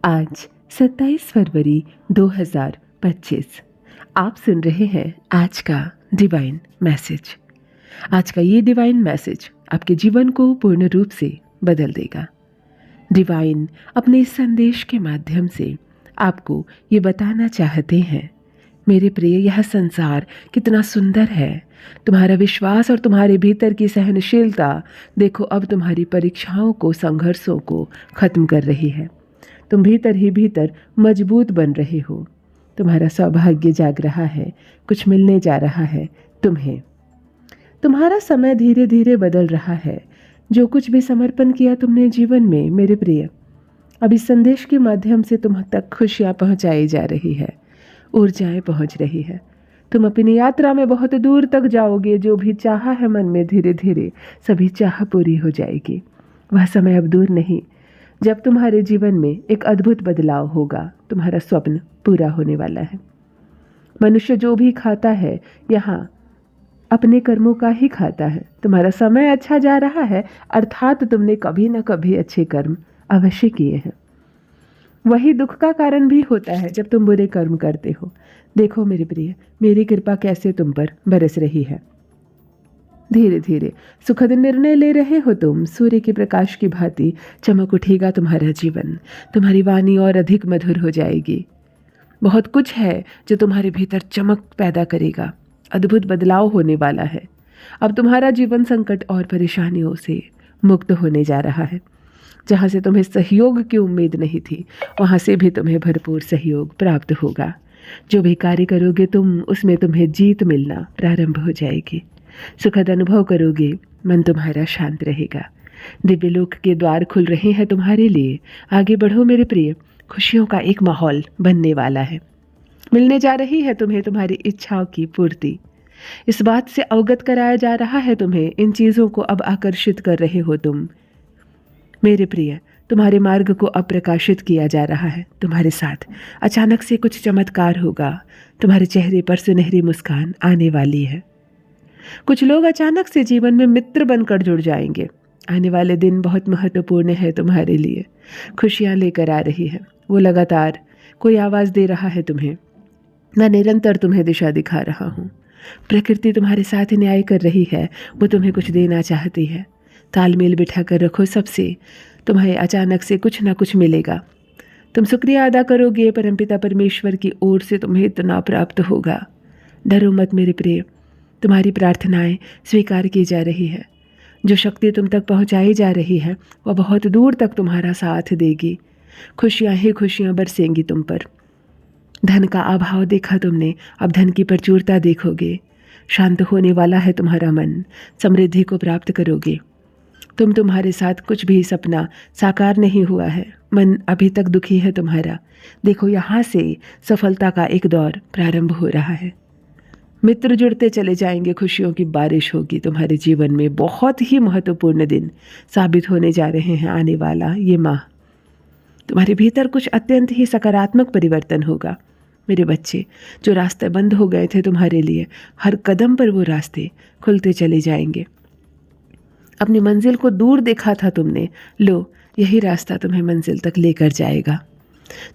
आज 27 फरवरी 2025। आप सुन रहे हैं आज का डिवाइन मैसेज। आज का ये डिवाइन मैसेज आपके जीवन को पूर्ण रूप से बदल देगा। डिवाइन अपने इस संदेश के माध्यम से आपको ये बताना चाहते हैं, मेरे प्रिय, यह संसार कितना सुंदर है। तुम्हारा विश्वास और तुम्हारे भीतर की सहनशीलता देखो अब तुम्हारी परीक्षाओं को, संघर्षों को खत्म कर रही है। तुम भीतर ही भीतर मजबूत बन रहे हो। तुम्हारा सौभाग्य जाग रहा है, कुछ मिलने जा रहा है तुम्हें। तुम्हारा समय धीरे धीरे बदल रहा है। जो कुछ भी समर्पण किया तुमने जीवन में, मेरे प्रिय, अब इस संदेश के माध्यम से तुम तक खुशियाँ पहुँचाई जा रही है, ऊर्जाएं पहुँच रही है। तुम अपनी यात्रा में बहुत दूर तक जाओगे। जो भी चाहा है मन में, धीरे धीरे सभी चाह पूरी हो जाएगी। वह समय अब दूर नहीं जब तुम्हारे जीवन में एक अद्भुत बदलाव होगा। तुम्हारा स्वप्न पूरा होने वाला है। मनुष्य जो भी खाता है यहाँ अपने कर्मों का ही खाता है। तुम्हारा समय अच्छा जा रहा है, अर्थात तुमने कभी न कभी अच्छे कर्म अवश्य किए हैं। वही दुख का कारण भी होता है जब तुम बुरे कर्म करते हो। देखो मेरे प्रिय, मेरी कृपा कैसे तुम पर बरस रही है। धीरे धीरे सुखद निर्णय ले रहे हो तुम। सूर्य के प्रकाश की भांति चमक उठेगा तुम्हारा जीवन। तुम्हारी वाणी और अधिक मधुर हो जाएगी। बहुत कुछ है जो तुम्हारे भीतर चमक पैदा करेगा। अद्भुत बदलाव होने वाला है। अब तुम्हारा जीवन संकट और परेशानियों से मुक्त होने जा रहा है। जहाँ से तुम्हें सहयोग की उम्मीद नहीं थी, वहाँ से भी तुम्हें भरपूर सहयोग प्राप्त होगा। जो भी कार्य करोगे तुम, उसमें तुम्हें जीत मिलना प्रारंभ हो जाएगी। सुखद अनुभव करोगे, मन तुम्हारा शांत रहेगा। दिव्य लोक के द्वार खुल रहे हैं तुम्हारे लिए। आगे बढ़ो मेरे प्रिय, खुशियों का एक माहौल बनने वाला है। मिलने जा रही है तुम्हें तुम्हारी इच्छाओं की पूर्ति। इस बात से अवगत कराया जा रहा है तुम्हें। इन चीज़ों को अब आकर्षित कर रहे हो तुम, मेरे प्रिय। तुम्हारे मार्ग को अब प्रकाशित किया जा रहा है। तुम्हारे साथ अचानक से कुछ चमत्कार होगा। तुम्हारे चेहरे पर सुनहरी मुस्कान आने वाली है। कुछ लोग अचानक से जीवन में मित्र बनकर जुड़ जाएंगे। आने वाले दिन बहुत महत्वपूर्ण है तुम्हारे लिए। खुशियाँ लेकर आ रही है। वो लगातार कोई आवाज़ दे रहा है तुम्हें। मैं निरंतर तुम्हें दिशा दिखा रहा हूँ। प्रकृति तुम्हारे साथ न्याय कर रही है। वो तुम्हें कुछ देना चाहती है। तालमेल बिठा कर रखो सबसे। तुम्हें अचानक से कुछ ना कुछ मिलेगा। तुम शुक्रिया अदा करोगे। परमपिता परमेश्वर की ओर से तुम्हें इतना प्राप्त होगा। डरो मत मेरे प्रिय, तुम्हारी प्रार्थनाएं स्वीकार की जा रही है। जो शक्ति तुम तक पहुंचाई जा रही है वह बहुत दूर तक तुम्हारा साथ देगी। खुशियां ही खुशियां बरसेंगी तुम पर। धन का अभाव देखा तुमने, अब धन की प्रचुरता देखोगे। शांत होने वाला है तुम्हारा मन। समृद्धि को प्राप्त करोगे। तुम्हारे साथ कुछ भी सपना साकार नहीं हुआ है। मन अभी तक दुखी है तुम्हारा। देखो यहाँ से सफलता का एक दौर प्रारंभ हो रहा है। मित्र जुड़ते चले जाएंगे। खुशियों की बारिश होगी तुम्हारे जीवन में। बहुत ही महत्वपूर्ण दिन साबित होने जा रहे हैं आने वाला ये माह। तुम्हारे भीतर कुछ अत्यंत ही सकारात्मक परिवर्तन होगा मेरे बच्चे। जो रास्ते बंद हो गए थे तुम्हारे लिए, हर कदम पर वो रास्ते खुलते चले जाएंगे। अपनी मंजिल को दूर देखा था तुमने, लो यही रास्ता तुम्हें मंजिल तक लेकर जाएगा।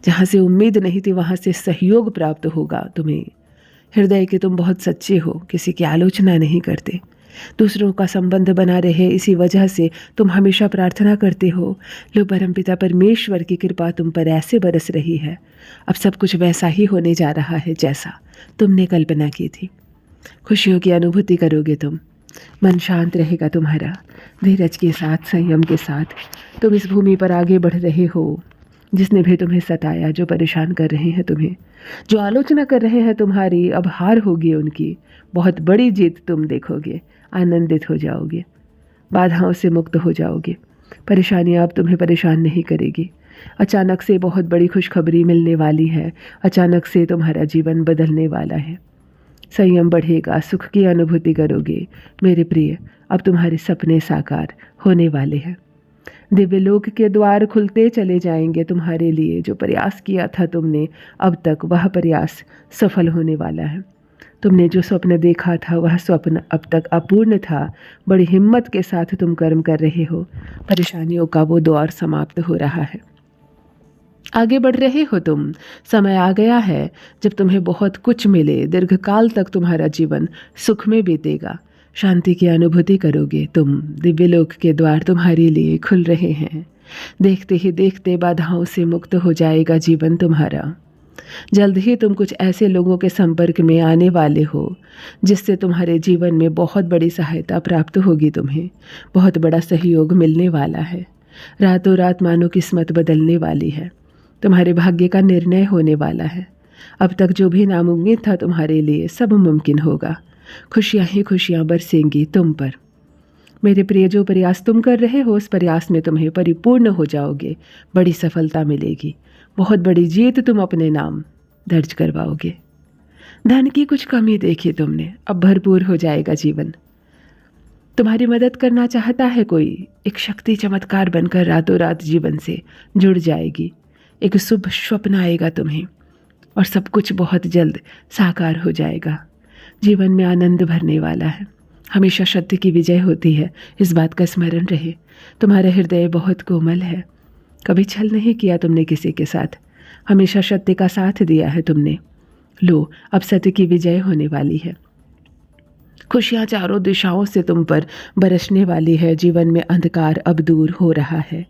जहाँ से उम्मीद नहीं थी वहाँ से सहयोग प्राप्त होगा तुम्हें। हृदय के तुम बहुत सच्चे हो, किसी की आलोचना नहीं करते। दूसरों का संबंध बना रहे, इसी वजह से तुम हमेशा प्रार्थना करते हो। लो परमपिता परमेश्वर की कृपा तुम पर ऐसे बरस रही है। अब सब कुछ वैसा ही होने जा रहा है जैसा तुमने कल्पना की थी। खुशियों की अनुभूति करोगे तुम। मन शांत रहेगा तुम्हारा। धीरज के साथ, संयम के साथ तुम इस भूमि पर आगे बढ़ रहे हो। जिसने भी तुम्हें सताया, जो परेशान कर रहे हैं तुम्हें, जो आलोचना कर रहे हैं तुम्हारी, अब हार होगी उनकी। बहुत बड़ी जीत तुम देखोगे। आनंदित हो जाओगे। बाधाओं से मुक्त हो जाओगे। परेशानियां अब तुम्हें परेशान नहीं करेगी। अचानक से बहुत बड़ी खुशखबरी मिलने वाली है। अचानक से तुम्हारा जीवन बदलने वाला है। संयम बढ़ेगा। सुख की अनुभूति करोगे मेरे प्रिय। अब तुम्हारे सपने साकार होने वाले हैं। दिव्य लोक के द्वार खुलते चले जाएंगे तुम्हारे लिए। जो प्रयास किया था तुमने अब तक, वह प्रयास सफल होने वाला है। तुमने जो स्वप्न देखा था वह स्वप्न अब तक अपूर्ण था। बड़ी हिम्मत के साथ तुम कर्म कर रहे हो। परेशानियों का वो दौर समाप्त हो रहा है। आगे बढ़ रहे हो तुम। समय आ गया है जब तुम्हें बहुत कुछ मिले, दीर्घकाल तक तुम्हारा जीवन सुख में बीतेगा, शांति की अनुभूति करोगे तुम। दिव्यलोक के द्वार तुम्हारे लिए खुल रहे हैं। देखते ही देखते बाधाओं से मुक्त हो जाएगा जीवन तुम्हारा। जल्द ही तुम कुछ ऐसे लोगों के संपर्क में आने वाले हो जिससे तुम्हारे जीवन में बहुत बड़ी सहायता प्राप्त होगी। तुम्हें बहुत बड़ा सहयोग मिलने वाला है। रातों रात मानो किस्मत बदलने वाली है। तुम्हारे भाग्य का निर्णय होने वाला है। अब तक जो भी नामुमकिन था तुम्हारे लिए सब मुमकिन होगा। खुशियाँ ही खुशियाँ बरसेंगी तुम पर। मेरे प्रिय, जो प्रयास तुम कर रहे हो उस प्रयास में तुम्हें परिपूर्ण हो जाओगे। बड़ी सफलता मिलेगी। बहुत बड़ी जीत तुम अपने नाम दर्ज करवाओगे। धन की कुछ कमी देखी तुमने, अब भरपूर हो जाएगा जीवन। तुम्हारी मदद करना चाहता है कोई, एक शक्ति चमत्कार बनकर रातों रात जीवन से जुड़ जाएगी। एक शुभ स्वप्न आएगा तुम्हें और सब कुछ बहुत जल्द साकार हो जाएगा। जीवन में आनंद भरने वाला है। हमेशा सत्य की विजय होती है, इस बात का स्मरण रहे। तुम्हारा हृदय बहुत कोमल है। कभी छल नहीं किया तुमने किसी के साथ। हमेशा सत्य का साथ दिया है तुमने। लो, अब सत्य की विजय होने वाली है। खुशियाँ चारों दिशाओं से तुम पर बरसने वाली है। जीवन में अंधकार अब दूर हो रहा है।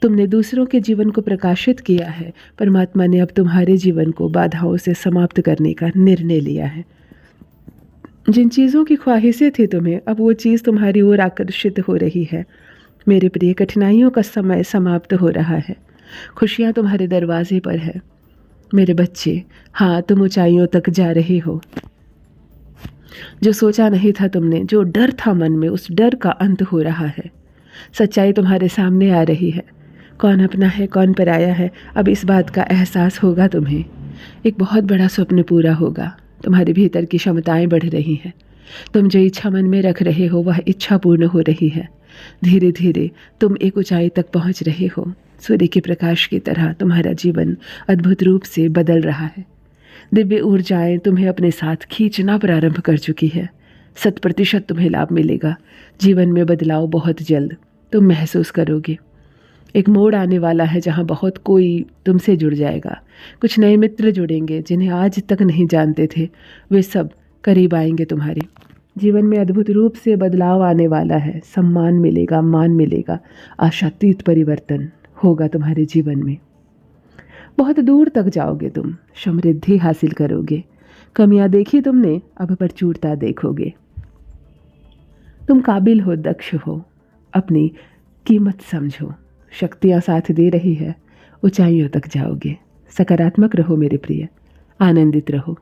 तुमने दूसरों के जीवन को प्रकाशित किया है। परमात्मा ने अब तुम्हारे जीवन को बाधाओं से समाप्त करने का निर्णय लिया है। जिन चीज़ों की ख्वाहिशें थी तुम्हें, अब वो चीज़ तुम्हारी ओर आकर्षित हो रही है। मेरे प्रिय, कठिनाइयों का समय समाप्त हो रहा है। खुशियाँ तुम्हारे दरवाजे पर है। मेरे बच्चे, हाँ, तुम ऊंचाइयों तक जा रहे हो। जो सोचा नहीं था तुमने, जो डर था मन में, उस डर का अंत हो रहा है। सच्चाई तुम्हारे सामने आ रही है। कौन अपना है कौन पराया है, अब इस बात का एहसास होगा तुम्हें। एक बहुत बड़ा स्वप्न पूरा होगा। तुम्हारे भीतर की क्षमताएं बढ़ रही हैं। तुम जो इच्छा मन में रख रहे हो वह इच्छा पूर्ण हो रही है। धीरे धीरे तुम एक ऊंचाई तक पहुंच रहे हो। सूर्य के प्रकाश की तरह तुम्हारा जीवन अद्भुत रूप से बदल रहा है। दिव्य ऊर्जाएं तुम्हें अपने साथ खींचना प्रारंभ कर चुकी है। 100% तुम्हें लाभ मिलेगा। जीवन में बदलाव बहुत जल्द तुम महसूस करोगे। एक मोड़ आने वाला है जहाँ बहुत कोई तुमसे जुड़ जाएगा। कुछ नए मित्र जुड़ेंगे जिन्हें आज तक नहीं जानते थे, वे सब करीब आएंगे तुम्हारे जीवन में। अद्भुत रूप से बदलाव आने वाला है। सम्मान मिलेगा, मान मिलेगा, आशातीत परिवर्तन होगा तुम्हारे जीवन में। बहुत दूर तक जाओगे तुम, समृद्धि हासिल करोगे। कमियां देखी तुमने, अब प्रचुरता देखोगे। तुम काबिल हो, दक्ष हो, अपनी कीमत समझो। शक्तियाँ साथ दे रही है, ऊंचाइयों तक जाओगे। सकारात्मक रहो मेरे प्रिय, आनंदित रहो।